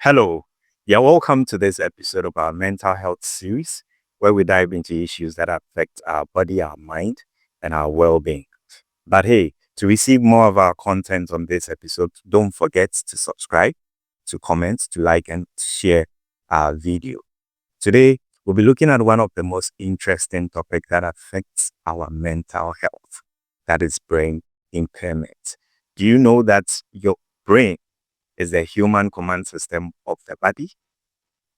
Hello, you're welcome to this episode of our mental health series, where we dive into issues that affect our body, our mind, and our well being. But hey, to receive more of our content on this episode, don't forget to subscribe, to comment, to like, and share our video. Today, we'll be looking at one of the most interesting topics that affects our mental health, that is brain impairment. Do you know that your brain is the human command system of the body?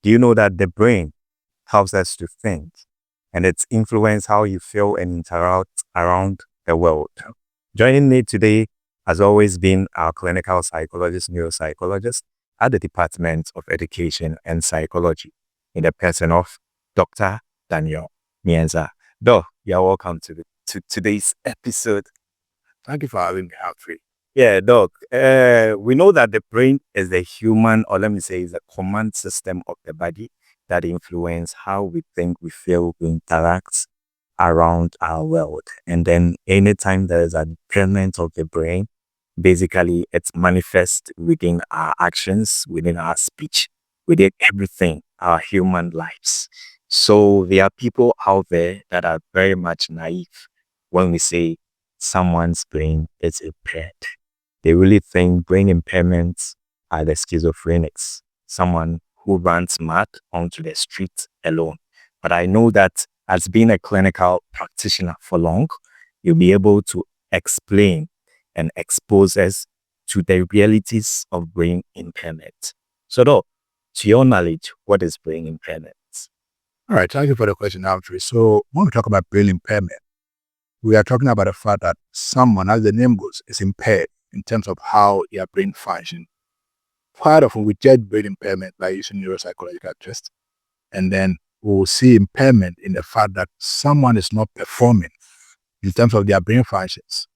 Do you know that the brain helps us to think and it's influence how you feel and interact around the world? Joining me today has always been our clinical psychologist, neuropsychologist at the Department of Education and Psychology in the person of Dr. Daniel Mienza. Doc, you're welcome to today's episode. Thank you for having me, Alfred. Yeah, Doc. We know that the brain is the human, or let me say, is the command system of the body that influence how we think, we feel, we interact around our world. And then anytime there is an impairment of the brain, basically it manifests within our actions, within our speech, within everything, our human lives. So there are people out there that are very much naive when we say someone's brain is impaired. They really think brain impairments are the schizophrenics, someone who runs mad onto the street alone. But I know that as being a clinical practitioner for long, you'll be able to explain and expose us to the realities of brain impairment. So, though, to your knowledge, what is brain impairment? All right, thank you for the question, Alfred. So when we talk about brain impairment, we are talking about the fact that someone, as the name goes, is impaired in terms of how their brain functions. Quite often we judge brain impairment by using neuropsychological tests, and then we'll see impairment in the fact that someone is not performing in terms of their brain functions,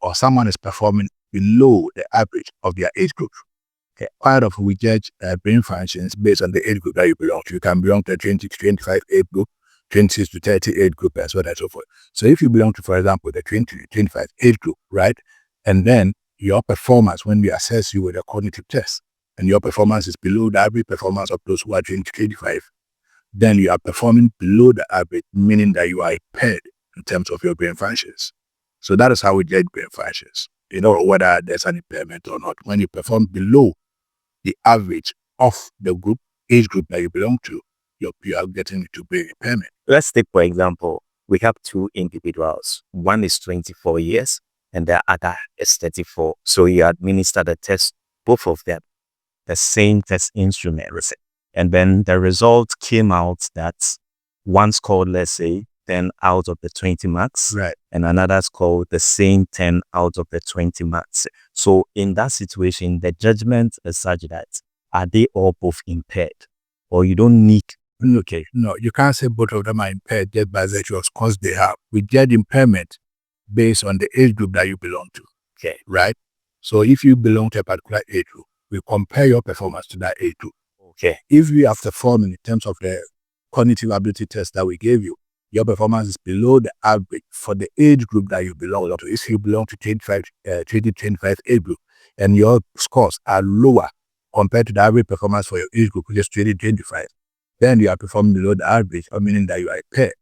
or someone is performing below the average of their age group. Okay. Quite often we judge brain functions based on the age group that you belong to. You can belong to a 20 to 25 age group, 26 to 30 age group, and so on and so forth. So if you belong to, for example, the 20 to 25 age group, right, and then your performance, when we assess you with a cognitive test, and your performance is below the average performance of those who are 20 to 25, then you are performing below the average, meaning that you are impaired in terms of your brain functions. So that is how we judge brain functions, whether there's an impairment or not. When you perform below the average of the age group that you belong to, you are getting into brain impairment. Let's take, for example, we have two individuals. One is 24 years and the other is 34. So you administer the test, both of them, the same test instrument. And then the result came out that one scored, let's say, 10 out of the 20 marks. Right. And another scored the same 10 out of the 20 marks. So in that situation, the judgment is such that are they all both impaired? Or you don't need... Okay, no, you can't say both of them are impaired just by virtue of course they have. We judge impairment based on the age group that you belong to. Okay. Right? So if you belong to a particular age group, we compare your performance to that age group. Okay. If you are performing in terms of the cognitive ability test that we gave you, your performance is below the average for the age group that you belong to. If you belong to 25 age group and your scores are lower compared to the average performance for your age group, which is 20-25, then you are performing below the average, meaning that you are impaired.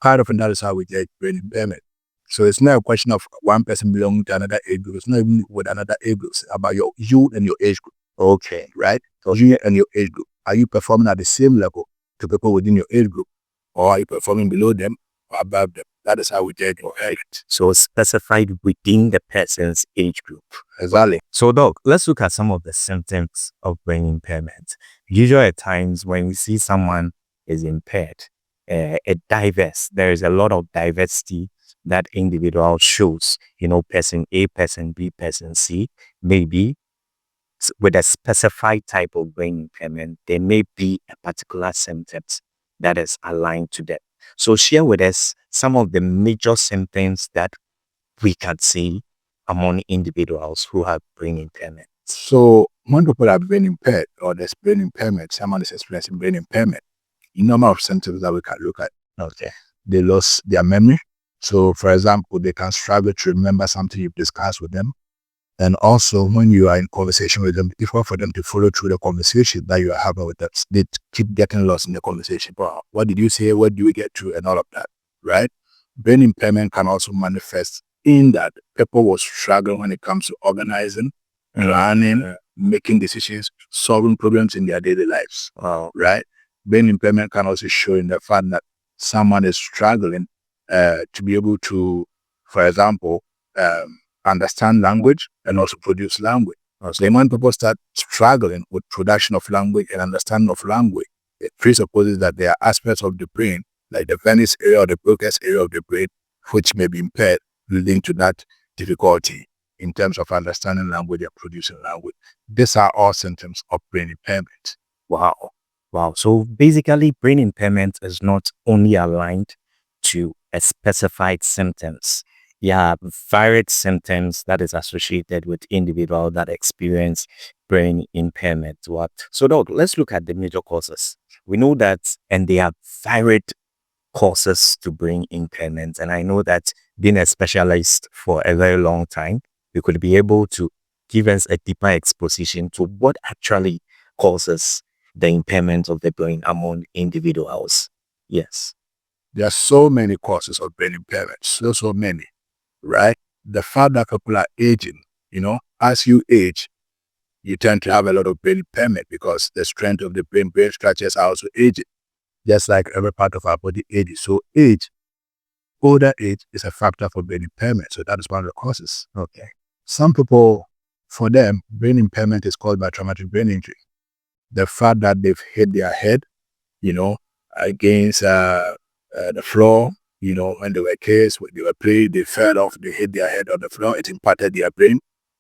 Quite often that is how we judge brain impairment. So it's not a question of one person belonging to another age group. It's not even with another age group. It's about you and your age group. Okay. Right? So you and your age group. Are you performing at the same level to people within your age group? Or are you performing below them or above them? That is how we judge your health. So specified within the person's age group. Exactly. So, Doc, let's look at some of the symptoms of brain impairment. Usually at times when we see someone is impaired, there is a lot of diversity that individual shows, person A, person B, person C, maybe with a specified type of brain impairment, there may be a particular symptoms that is aligned to them. So share with us some of the major symptoms that we can see among individuals who have brain impairment. So when people are brain impaired or there's brain impairment, someone is experiencing brain impairment, a number of symptoms that we can look at. Okay. They lost their memory. So for example, they can struggle to remember something you've discussed with them. And also, when you are in conversation with them, it's difficult for them to follow through the conversation that you are having with them. They keep getting lost in the conversation. Wow, what did you say? What do we get to? And all of that, right? Brain impairment can also manifest in that people will struggle when it comes to organizing, planning, making decisions, solving problems in their daily lives. Wow. Right? Brain impairment can also show in the fact that someone is struggling to be able to, for example, understand language and also produce language. So when people start struggling with production of language and understanding of language, it presupposes that there are aspects of the brain, like the Venice area or the Broca's area of the brain, which may be impaired, leading to that difficulty in terms of understanding language and producing language. These are all symptoms of brain impairment. Wow. Wow. So basically, brain impairment is not only aligned to a specified symptoms. Yeah, varied symptoms that is associated with individual that experience brain impairment. What? So, Doc, let's look at the major causes. We know that, and they are varied causes to brain impairment. And I know that being a specialist for a very long time, you could be able to give us a deeper exposition to what actually causes the impairment of the brain among individuals. Yes. There are so many causes of brain impairment, so many, right? The fact that people are aging, as you age, you tend to have a lot of brain impairment because the strength of the brain structures are also aging, just like every part of our body ages. So older age is a factor for brain impairment. So that is one of the causes. Okay. Some people, for them, brain impairment is caused by traumatic brain injury. The fact that they've hit their head, against the floor, when they were kids, when they were playing, they fell off, they hit their head on the floor, it impacted their brain.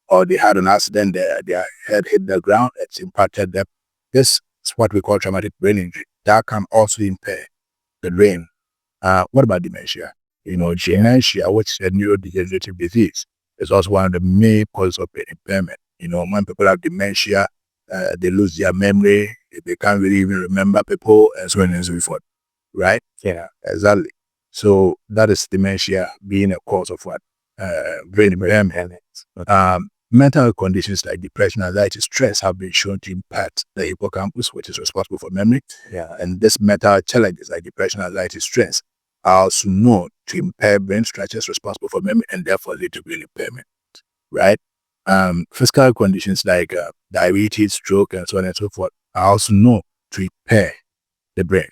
Or they had an accident, their head hit the ground, it's impacted them. This is what we call traumatic brain injury. That can also impair the brain. What about dementia? Dementia, which is a neurodegenerative disease, is also one of the main causes of brain impairment. When people have dementia, they lose their memory, they can't really even remember people, and so on and so forth. Right? Yeah. Exactly. So that is dementia being a cause of what? Brain impairment. Okay. Mental health conditions like depression, anxiety, stress have been shown to impact the hippocampus, which is responsible for memory. Yeah. And these mental challenges like depression, anxiety, stress are also known to impair brain structures responsible for memory and therefore lead to brain impairment. Right? Physical conditions like diabetes, stroke, and so on and so forth are also known to impair the brain.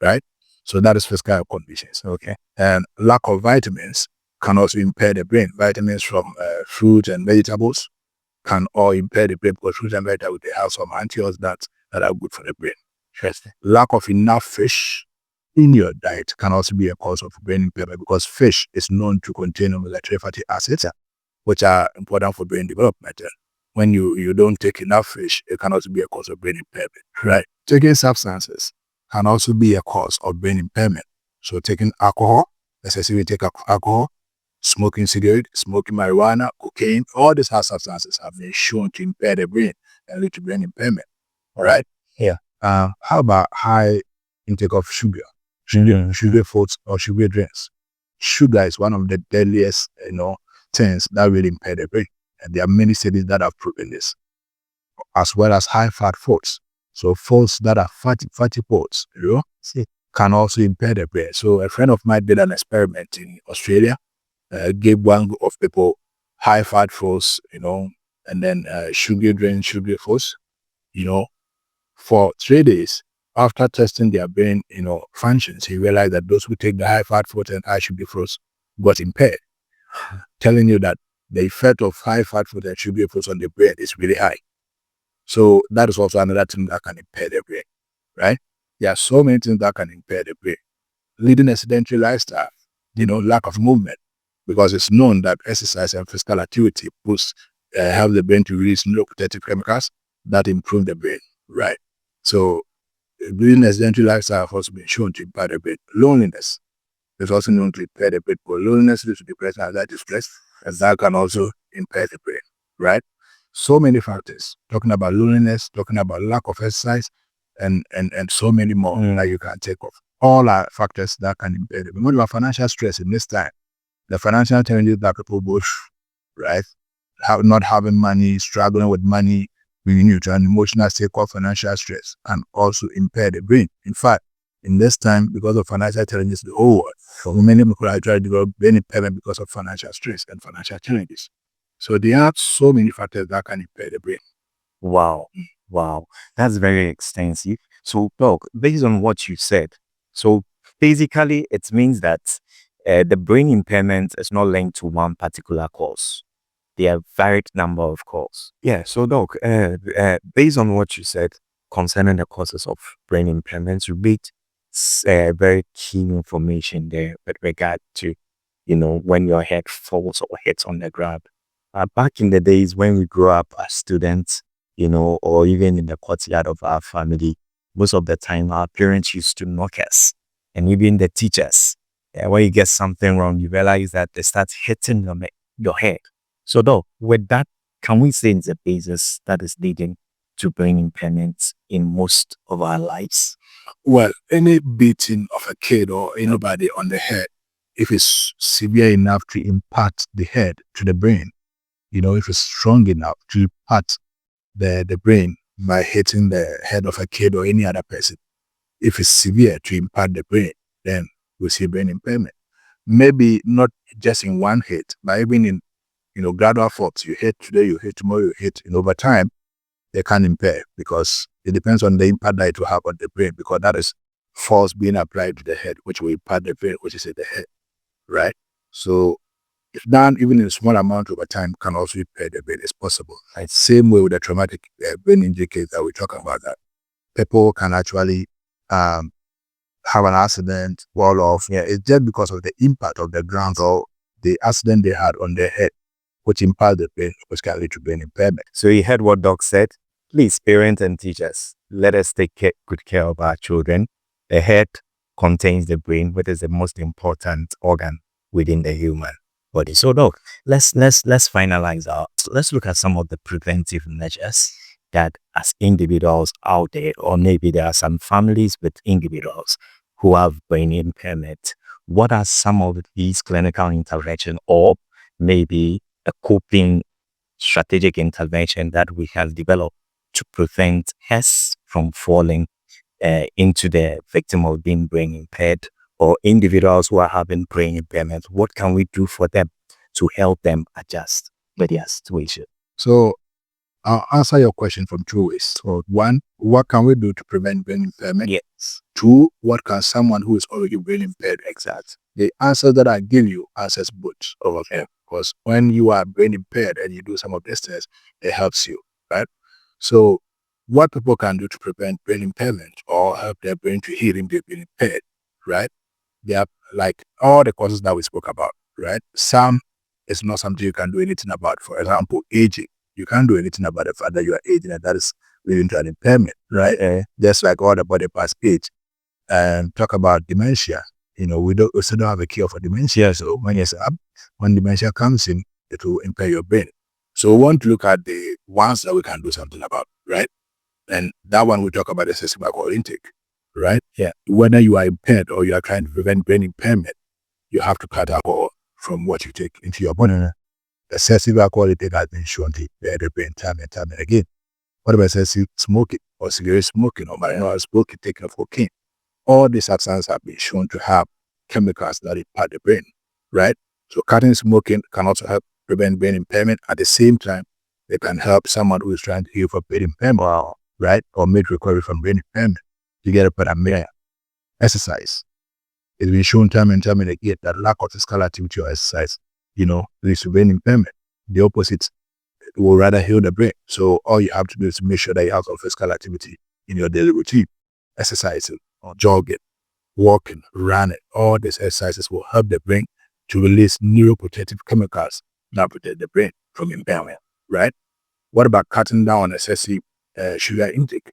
Right? So that is physical conditions. Okay. And lack of vitamins can also impair the brain. Vitamins from fruits and vegetables can all impair the brain because fruits and vegetables, they have some antioxidants that are good for the brain. Interesting. Lack of enough fish in your diet can also be a cause of brain impairment because fish is known to contain omega-3 fatty acids, which are important for brain development. When you don't take enough fish, it can also be a cause of brain impairment. Right? Taking substances can also be a cause of brain impairment. So taking alcohol, excessively take alcohol, smoking cigarette, smoking marijuana, cocaine, all these hard substances have been shown to impair the brain and lead to brain impairment. All right? Yeah. How about high intake of sugar foods or sugar drinks? Sugar is one of the deadliest, things that really impair the brain. And there are many studies that have proven this, as well as high fat foods. So foods that are fatty foods, can also impair the brain. So a friend of mine did an experiment in Australia, gave one group of people high fat foods, and then sugar drinks, sugar foods, for 3 days. After testing their brain, functions, he realized that those who take the high fat foods and high sugar foods got impaired, telling you that the effect of high fat food and sugar foods on the brain is really high. So that is also another thing that can impair the brain, right? There are so many things that can impair the brain. Leading a sedentary lifestyle, lack of movement, because it's known that exercise and physical activity help the brain to release neuroprotective chemicals that improve the brain, right? So leading a sedentary lifestyle has also been shown to impair the brain. Loneliness is also known to impair the brain, but loneliness leads to depression, anxiety, stress, and that can also impair the brain, right? So many factors, talking about loneliness, talking about lack of exercise, and so many more that you can take off. All are factors that can impair the brain. What about financial stress in this time? The financial challenges that people go through, right? not having money, struggling with money, bringing you to an emotional state called financial stress, and also impair the brain. In fact, in this time, because of financial challenges, the whole world, for many people are trying to develop brain impairment because of financial stress and financial challenges. So there are so many factors that can impair the brain. Wow. Wow. That's very extensive. So, Doc, based on what you said, so basically it means that the brain impairment is not linked to one particular cause. There are varied number of causes. Yeah. So, Doc, based on what you said concerning the causes of brain impairment, you made very key information there with regard to, when your head falls or hits on the ground. Back in the days when we grew up as students, or even in the courtyard of our family, most of the time our parents used to knock us, and even the teachers. When you get something wrong, you realize that they start hitting your head. So, though, with that, can we say it's a basis that is leading to brain impairments in most of our lives? Well, any beating of a kid or anybody on the head, if it's severe enough to impact the head to the brain, if it's strong enough to impact the brain by hitting the head of a kid or any other person, if it's severe to impact the brain, then we see brain impairment. Maybe not just in one hit, but even in gradual forms. You hit today, you hit tomorrow, you hit, over time, they can impair because it depends on the impact that it will have on the brain, because that is force being applied to the head, which will impact the brain, which is in the head, right? So if done even in a small amount over time can also impair the brain. It's possible. Right? Same way with the traumatic brain injury case that we talk about, that people can actually have an accident, fall off. Yeah, it's just because of the impact of the ground or the accident they had on their head, which impacts the brain, which can lead to brain impairment. So you heard what Doc said. Please, parents and teachers, let us take good care of our children. The head contains the brain, which is the most important organ within the human body. So, Doc, let's finalize let's look at some of the preventive measures that, as individuals out there, or maybe there are some families with individuals who have brain impairment. What are some of these clinical interventions, or maybe a coping strategic intervention that we have developed to prevent us from falling into the victim of being brain impaired, or individuals who are having brain impairment? What can we do for them to help them adjust with their situation? So I'll answer your question from two ways. So one, what can we do to prevent brain impairment? Yes. Two, what can someone who is already brain impaired exact? The answer that I give you answers both over there. Because when you are brain impaired and you do some of these things, it helps you, right? So what people can do to prevent brain impairment or help their brain to heal if they've been impaired, right? They are like all the causes that we spoke about, right? Some is not something you can do anything about. For example, aging. You can't do anything about the fact that you are aging, and that is leading to an impairment, right? Just like all the body parts age. And talk about dementia. We still don't have a cure for dementia. So when dementia comes in, it will impair your brain. So we want to look at the ones that we can do something about, right? And that one we talk about excessive alcohol intake, right? Yeah. Whether you are impaired or you are trying to prevent brain impairment, you have to cut alcohol from what you take into your body. Excessive alcohol intake has been shown to impair the brain time and time and again. What about excessive smoking or cigarette smoking or marijuana smoking, taking of cocaine? All these substances have been shown to have chemicals that impact the brain, right? So cutting smoking can also help prevent brain impairment. At the same time, it can help someone who is trying to heal from brain impairment, right? Or make recovery from brain impairment. You get a better exercise. It's been shown time and time and again that lack of physical activity or exercise, leads to brain impairment. The opposite will rather heal the brain. So all you have to do is make sure that you have some physical activity in your daily routine. Exercising, or jogging, walking, running, all these exercises will help the brain to release neuroprotective chemicals that protect the brain from impairment, right? What about cutting down on excessive sugar intake?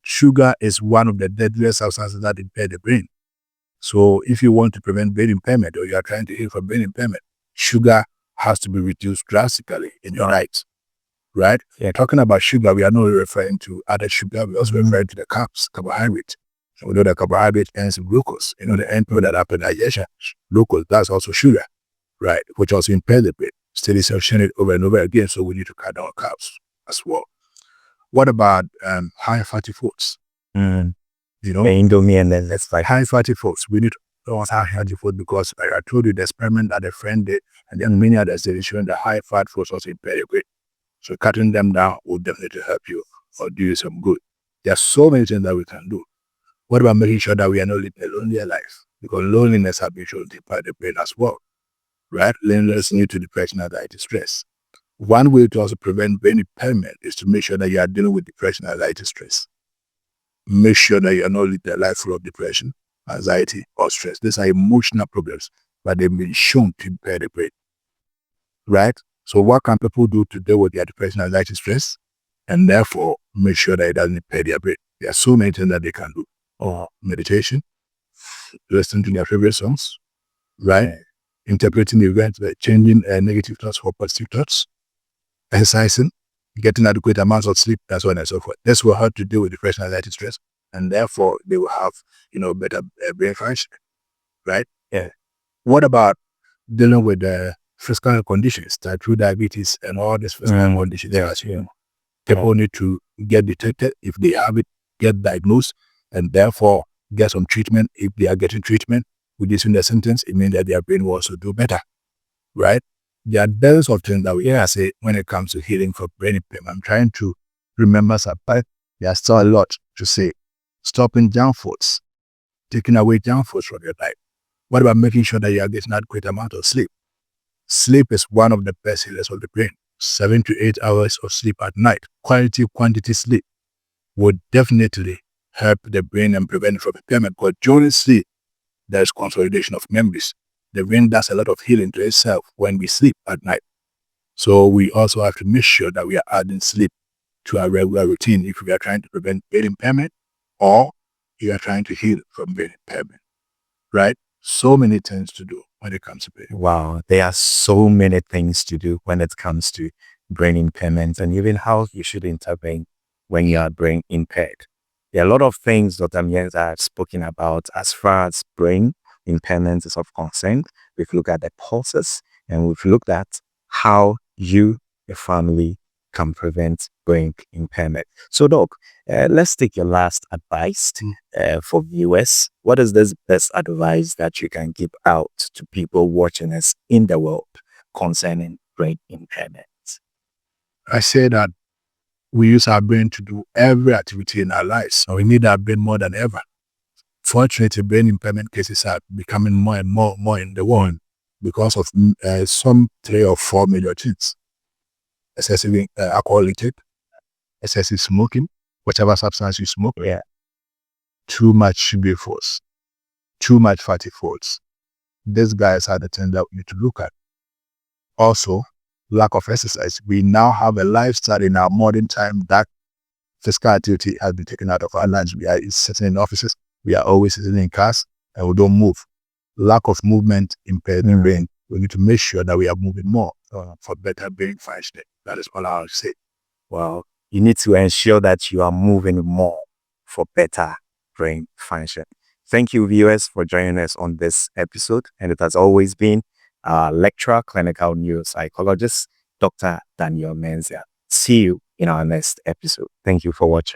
Sugar is one of the deadliest substances that impair the brain. So if you want to prevent brain impairment or you are trying to heal from brain impairment, sugar has to be reduced drastically in your diet, right? Yeah. Talking about sugar, we are not referring to added sugar. We're also referring to the carbs, carbohydrate. And we know that carbohydrate ends in glucose. The end product after digestion, glucose, that's also sugar, right? Which also impairs the brain. steady session it over and over again. So we need to cut down carbs as well. What about high fatty foods? Indomie, and then let's like high fatty foods. We need to don't have high fatty food because, like I told you, the experiment that a friend did, and then many others did, showing that high fat foods also impair your weight. So cutting them down will definitely help you or do you some good. There are so many things that we can do. What about making sure that we are not living a lonelier life? Because loneliness has been shown to impact the brain as well, right? Loneliness leads to depression, anxiety, stress. One way to also prevent brain impairment is to make sure that you are dealing with depression, anxiety, stress. Make sure that you are not living a life full of depression, anxiety, or stress. These are emotional problems, but they've been shown to impair the brain, right? So what can people do to deal with their depression, anxiety, stress? And therefore, make sure that it doesn't impair their brain. There are so many things that they can do. Or meditation, listening to their favorite songs, right? Interpreting the events, changing negative thoughts for positive thoughts, exercising, getting adequate amounts of sleep, and so on and so forth. This will help to deal with depression, anxiety, stress, and therefore they will have, better brain function, right? Yeah. What about dealing with the physical conditions, type 2 diabetes, and all these physical conditions? People need to get detected. If they have it, get diagnosed, and therefore get some treatment. If they are getting treatment, reducing their symptoms, it means that their brain will also do better, right? There are dozens of things that we can say when it comes to healing for brain impairment. I'm trying to remember some, but there's still a lot to say. Stopping junk foods, taking away junk foods from your life. What about making sure that you are getting adequate amount of sleep? Sleep is one of the best healers of the brain. 7 to 8 hours of sleep at night, quantity sleep, would definitely help the brain and prevent it from impairment. Because during sleep, there's consolidation of memories. The brain does a lot of healing to itself when we sleep at night. So we also have to make sure that we are adding sleep to our regular routine if we are trying to prevent brain impairment or you are trying to heal from brain impairment, right? So many things to do when it comes to brain. Wow, there are so many things to do when it comes to brain impairment and even how you should intervene when you are brain impaired. There are a lot of things Dr. Mienza has spoken about as far as brain impairment is of concern. We've looked at the causes and we've looked at how you, your family, can prevent brain impairment. So, Doc, let's take your last advice for viewers. What is this best advice that you can give out to people watching us in the world concerning brain impairment? I say that we use our brain to do every activity in our lives, and we need our brain more than ever. Fortunately, brain impairment cases are becoming more and more in the world because of some 3 or 4 major things. Excessive alcohol intake, excessive smoking, whatever substance you smoke, too much sugar foods, too much fatty foods. These guys are the things that we need to look at. Also, lack of exercise. We now have a lifestyle in our modern time that physical activity has been taken out of our lives. We are sitting in offices, we are always sitting in cars, and we don't move. Lack of movement impairs the brain. We need to make sure that we are moving more for better brain functioning. That is all I'll say. Well, you need to ensure that you are moving more for better brain function. Thank you, viewers, for joining us on this episode. And it has always been our lecturer, clinical neuropsychologist, Dr. Daniel Menza. See you in our next episode. Thank you for watching.